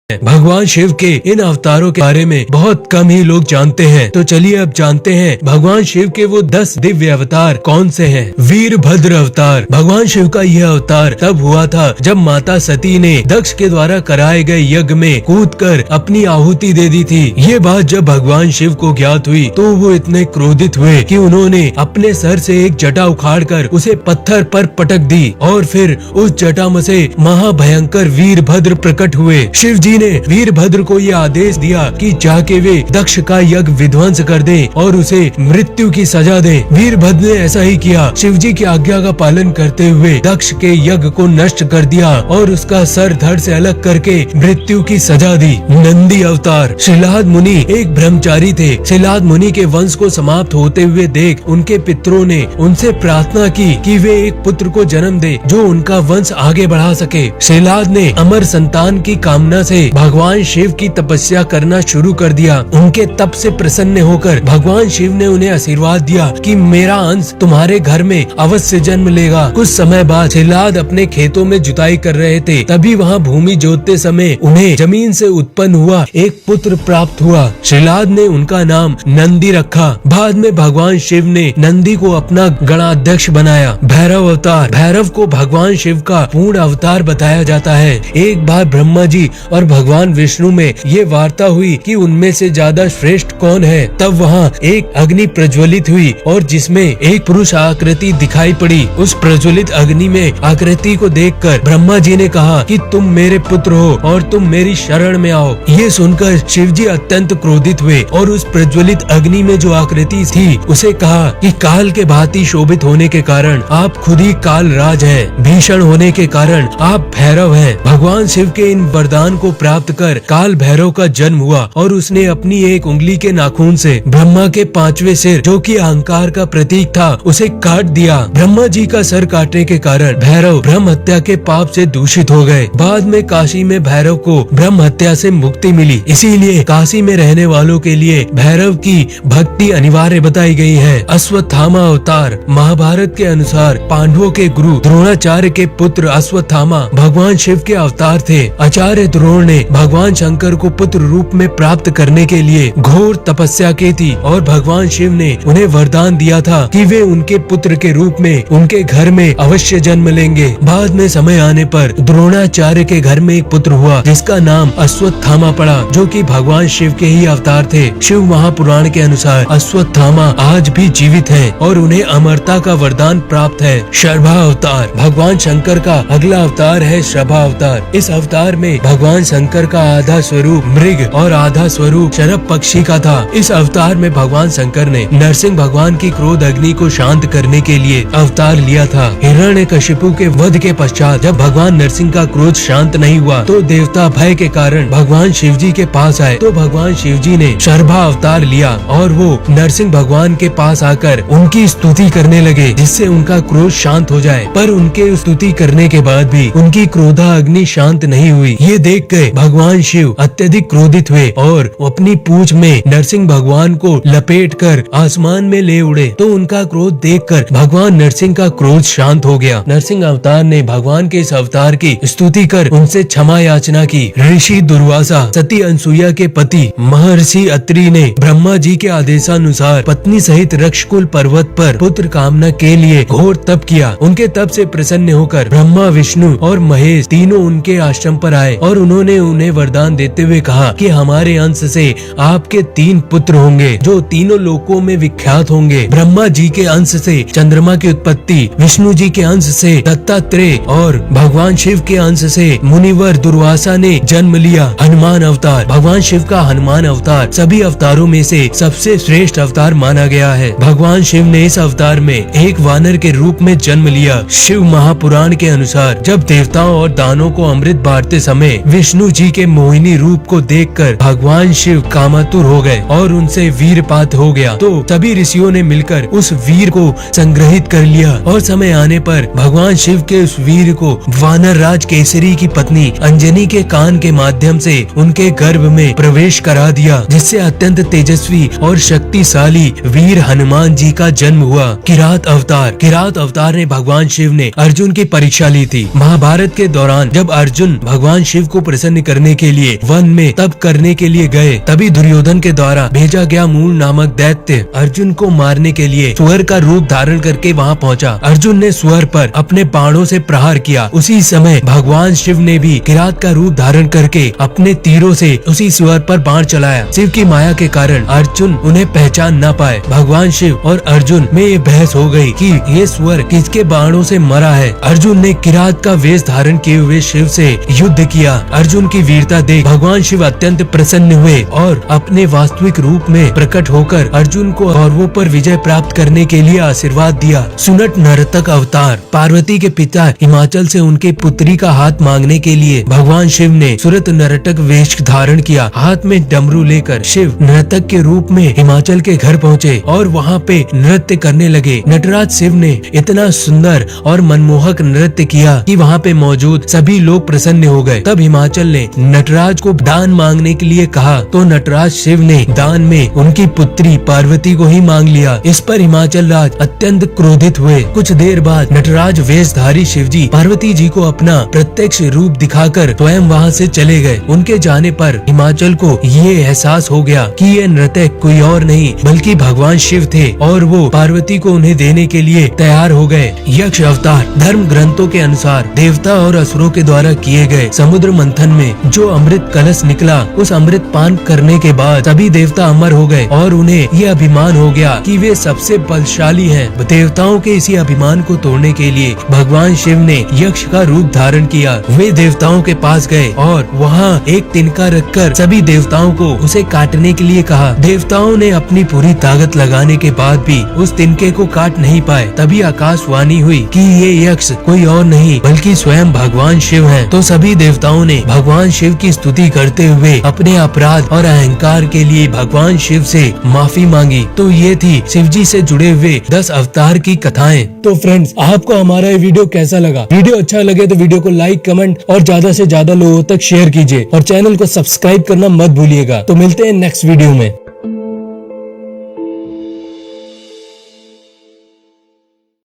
भगवान शिव के इन अवतारों के बारे में बहुत कम ही लोग जानते हैं। तो चलिए अब जानते हैं भगवान शिव के वो 10 दिव्य अवतार कौन से हैं। वीरभद्र अवतार। भगवान शिव का यह अवतार तब हुआ था जब माता सती ने दक्ष के द्वारा कराए गए यज्ञ में कूदकर अपनी आहुति दे दी थी। ये बात जब भगवान शिव को ज्ञात हुई तो वो इतने क्रोधित हुए कि उन्होंने अपने सर से एक जटा उखाड़कर उसे पत्थर पर पटक दी और फिर उस जटा में से महाभयंकर वीरभद्र प्रकट हुए। शिव जी ने वीरभद्र को यह आदेश दिया कि जाके वे दक्ष का यज्ञ विध्वंस कर दें और उसे मृत्यु की सजा दें। वीरभद्र ने ऐसा ही किया। शिव जी की आज्ञा का पालन करते हुए दक्ष के यज्ञ को नष्ट कर दिया और उसका सर धड़ से अलग करके मृत्यु की सजा दी। नंदी अवतार। शिलाद मुनि एक ब्रह्मचारी थे। शिलाद मुनि के वंश को समाप्त होते हुए देख उनके पितरों ने उनसे प्रार्थना की कि वे एक पुत्र को जन्म दे जो उनका वंश आगे बढ़ा सके। शिलाद ने अमर संतान की कामना से भगवान शिव की तपस्या करना शुरू कर दिया। उनके तप से प्रसन्न होकर भगवान शिव ने उन्हें आशीर्वाद दिया कि मेरा अंश तुम्हारे घर में अवश्य जन्म लेगा। कुछ समय बाद शिलाद अपने खेतों में जुताई कर रहे थे, तभी वहाँ भूमि जोतते समय उन्हें जमीन से उत्पन्न हुआ एक पुत्र प्राप्त हुआ। शिलाद ने उनका नाम नंदी रखा। बाद में भगवान शिव ने नंदी को अपना गणाध्यक्ष बनाया। भैरव अवतार। भैरव को भगवान शिव का पूर्ण अवतार बताया जाता है। एक बार ब्रह्मा जी और भगवान विष्णु में ये वार्ता हुई कि उनमें से ज्यादा श्रेष्ठ कौन है। तब वहाँ एक अग्नि प्रज्वलित हुई और जिसमें एक पुरुष आकृति दिखाई पड़ी। उस प्रज्वलित अग्नि में आकृति को देखकर ब्रह्मा जी ने कहा कि तुम मेरे पुत्र हो और तुम मेरी शरण में आओ। ये सुनकर शिव जी अत्यंत क्रोधित हुए और उस प्रज्वलित अग्नि में जो आकृति थी उसे कहा कि काल के भांति शोभित होने के कारण आप खुद ही काल राज हैं। भीषण होने के कारण आप भैरव हैं। भगवान शिव के इन वरदान को प्राप्त कर काल भैरव का जन्म हुआ और उसने अपनी एक उंगली के नाखून से ब्रह्मा के 5वें सिर जो कि अहंकार का प्रतीक था उसे काट दिया। ब्रह्मा जी का सर काटने के कारण भैरव ब्रह्म हत्या के पाप से दूषित हो गए। बाद में काशी में भैरव को ब्रह्म हत्या से मुक्ति मिली। इसीलिए काशी में रहने वालों के लिए भैरव की भक्ति अनिवार्य बताई गई है। अश्वत्थामा अवतार। महाभारत के अनुसार पांडवों के गुरु द्रोणाचार्य के पुत्र अश्वत्थामा भगवान शिव के अवतार थे। आचार्य द्रोण ने भगवान शंकर को पुत्र रूप में प्राप्त करने के लिए घोर तपस्या की थी और भगवान शिव ने उन्हें वरदान दिया था कि वे उनके पुत्र के रूप में उनके घर में अवश्य जन्म लेंगे। बाद में समय आने पर द्रोणाचार्य के घर में एक पुत्र हुआ जिसका नाम अश्वत्थामा पड़ा जो कि भगवान शिव के ही अवतार थे। शिव महापुराण के अनुसार अश्वत्थामा आज भी जीवित हैं और उन्हें अमरता का वरदान प्राप्त है। शर्भा अवतार। भगवान शंकर का अगला अवतार है शर्भा अवतार। इस अवतार में भगवान शंकर का आधा स्वरूप मृग और आधा स्वरूप शरभ पक्षी का था। इस अवतार में भगवान शंकर ने नरसिंह भगवान की क्रोध अग्नि को शांत करने के लिए अवतार लिया था। हिरण्यकशिपु के वध के पश्चात जब भगवान नरसिंह का क्रोध शांत नहीं हुआ तो देवता भय के कारण भगवान शिव जी के पास आए। तो भगवान शिव जी ने शर्भा अवतार लिया और वो नरसिंह भगवान के पास आकर उनकी स्तुति करने लगे जिससे उनका क्रोध शांत हो जाए। पर उनके स्तुति करने के बाद भी उनकी क्रोधा अग्नि शांत नहीं हुई। ये देख कर भगवान शिव अत्यधिक क्रोधित हुए और अपनी पूंछ में नरसिंह भगवान को लपेटकर आसमान में ले उड़े। तो उनका क्रोध देखकर भगवान नरसिंह का क्रोध शांत हो गया। नरसिंह अवतार ने भगवान के इस अवतार की स्तुति कर उनसे क्षमा याचना की। ऋषि दुर्वासा सती अनसुईया के पति महर्षि अत्रि ने ब्रह्मा जी के आदेशानुसार पत्नी सहित रक्षकुल पर्वत पर पुत्र कामना के लिए घोर तप किया। उनके तप से प्रसन्न होकर ब्रह्मा विष्णु और महेश तीनों उनके आश्रम पर आए और उन्होंने उन्हें वरदान देते हुए कहा कि हमारे अंश से आपके 3 पुत्र होंगे जो तीनों लोकों में विख्यात होंगे। ब्रह्मा जी के अंश से चंद्रमा की उत्पत्ति, विष्णु जी के अंश से दत्तात्रेय और भगवान शिव के अंश से मुनिवर दुर्वासा ने जन्म लिया। हनुमान अवतार। भगवान शिव का हनुमान अवतार सभी अवतारों में से सबसे श्रेष्ठ अवतार माना गया है। भगवान शिव ने इस अवतार में एक वानर के रूप में जन्म लिया। शिव महापुराण के अनुसार जब देवताओं और दानों को अमृत बांटते समय विष्णु जी के मोहिनी रूप को देखकर भगवान शिव कामातुर हो गए और उनसे वीरपात हो गया। तो सभी ऋषियों ने मिलकर उस वीर को संग्रहित कर लिया और समय आने पर भगवान शिव के उस वीर को वानर राज केसरी की पत्नी अंजनी के कान के माध्यम से उनके गर्भ में प्रवेश करा दिया जिससे अत्यंत तेजस्वी और शक्तिशाली वीर हनुमान जी का जन्म हुआ। किरात अवतार। किरात अवतार ने भगवान शिव ने अर्जुन की परीक्षा ली थी। महाभारत के दौरान जब अर्जुन भगवान शिव को प्रसन्न प्रसन्न करने के लिए वन में तप करने के लिए गए। तभी दुर्योधन के द्वारा भेजा गया मूल नामक दैत्य अर्जुन को मारने के लिए सुअर का रूप धारण करके वहां पहुंचा। अर्जुन ने सुअर पर अपने बाणों से प्रहार किया। उसी समय भगवान शिव ने भी किरात का रूप धारण करके अपने तीरों से उसी सुअर पर बाण चलाया। शिव की माया के कारण अर्जुन उन्हें पहचान न पाए। भगवान शिव और अर्जुन में ये बहस हो गई कि ये सुअर किसके बाणों से मरा है। अर्जुन ने किरात का वेश धारण किए हुए शिव से युद्ध किया। अर्जुन की वीरता देख भगवान शिव अत्यंत प्रसन्न हुए और अपने वास्तविक रूप में प्रकट होकर अर्जुन को कौरवों पर विजय प्राप्त करने के लिए आशीर्वाद दिया। सुनट नर्तक अवतार पार्वती के पिता हिमाचल से उनके पुत्री का हाथ मांगने के लिए भगवान शिव ने सुरत नर्तक वेश धारण किया। हाथ में डमरू लेकर शिव नर्तक के रूप में हिमाचल के घर पहुँचे और वहाँ पे नृत्य करने लगे। नटराज शिव ने इतना सुंदर और मनमोहक नृत्य किया कि वहाँ पे मौजूद सभी लोग प्रसन्न हो गए। तब हिमाचल ने नटराज को दान मांगने के लिए कहा तो नटराज शिव ने दान में उनकी पुत्री पार्वती को ही मांग लिया। इस पर हिमाचल राज अत्यंत क्रोधित हुए। कुछ देर बाद नटराज वेशधारी शिवजी पार्वती जी को अपना प्रत्यक्ष रूप दिखाकर स्वयं वहाँ से चले गए। उनके जाने पर हिमाचल को ये एहसास हो गया कि ये नर्तक कोई और नहीं बल्कि भगवान शिव थे और वो पार्वती को उन्हें देने के लिए तैयार हो गए। यक्ष अवतार धर्म ग्रंथों के अनुसार देवता और असुरों के द्वारा किए गए समुद्र मंथन में जो अमृत कलश निकला, उस अमृत पान करने के बाद सभी देवता अमर हो गए और उन्हें ये अभिमान हो गया कि वे सबसे बलशाली हैं। देवताओं के इसी अभिमान को तोड़ने के लिए भगवान शिव ने यक्ष का रूप धारण किया। वे देवताओं के पास गए और वहाँ एक तिनका रखकर सभी देवताओं को उसे काटने के लिए कहा। देवताओं ने अपनी पूरी ताकत लगाने के बाद भी उस तिनके को काट नहीं पाए। तभी आकाशवाणी हुई कि ये यक्ष कोई और नहीं बल्कि स्वयं भगवान शिव हैं। तो सभी देवताओं ने भगवान शिव की स्तुति करते हुए अपने अपराध और अहंकार के लिए भगवान शिव से माफी मांगी। तो ये थी शिवजी से जुड़े हुए 10 अवतार की कथाएं। तो फ्रेंड्स, आपको हमारा ये वीडियो कैसा लगा? वीडियो अच्छा लगे तो वीडियो को लाइक, कमेंट और ज्यादा से ज्यादा लोगों तक शेयर कीजिए और चैनल को सब्सक्राइब करना मत भूलिएगा। तो मिलते हैं नेक्स्ट वीडियो में।